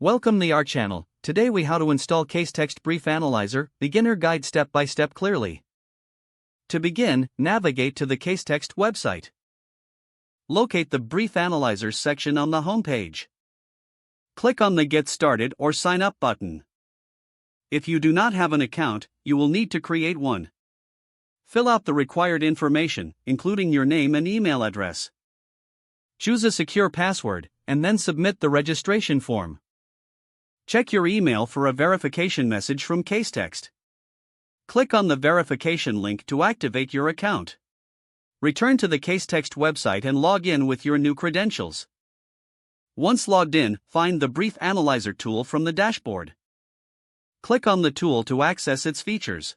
Welcome to our channel. Today we how to install CaseText Brief Analyzer, beginner guide step by step clearly. To begin, navigate to the CaseText website. Locate the Brief Analyzer section on the home page. Click on the Get Started or Sign Up button. If you do not have an account, you will need to create one. Fill out the required information, including your name and email address. Choose a secure password, and then submit the registration form. Check your email for a verification message from CaseText. Click on the verification link to activate your account. Return to the CaseText website and log in with your new credentials. Once logged in, find the Brief Analyzer tool from the dashboard. Click on the tool to access its features.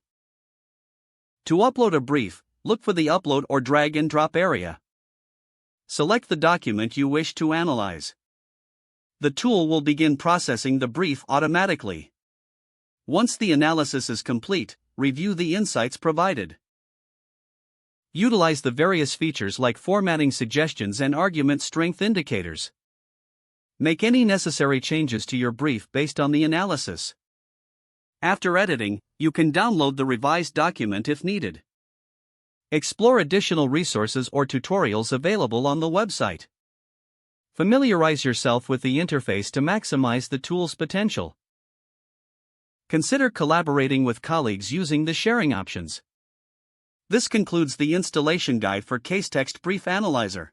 To upload a brief, look for the Upload or Drag and Drop area. Select the document you wish to analyze. The tool will begin processing the brief automatically. Once the analysis is complete, review the insights provided. Utilize the various features like formatting suggestions and argument strength indicators. Make any necessary changes to your brief based on the analysis. After editing, you can download the revised document if needed. Explore additional resources or tutorials available on the website. Familiarize yourself with the interface to maximize the tool's potential. Consider collaborating with colleagues using the sharing options. This concludes the installation guide for CaseText Brief Analyzer.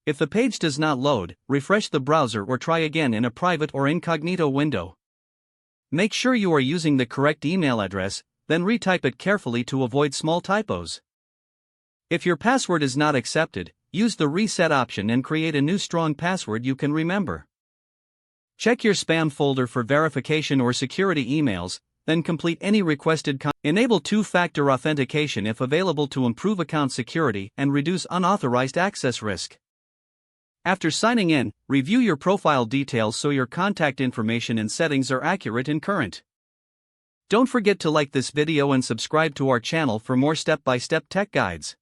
If the page does not load, refresh the browser or try again in a private or incognito window. Make sure you are using the correct email address, then retype it carefully to avoid small typos. If your password is not accepted, use the reset option and create a new strong password you can remember. Check your spam folder for verification or security emails, then complete any requested content. Enable two-factor authentication if available to improve account security and reduce unauthorized access risk. After signing in, review your profile details so your contact information and settings are accurate and current. Don't forget to like this video and subscribe to our channel for more step-by-step tech guides.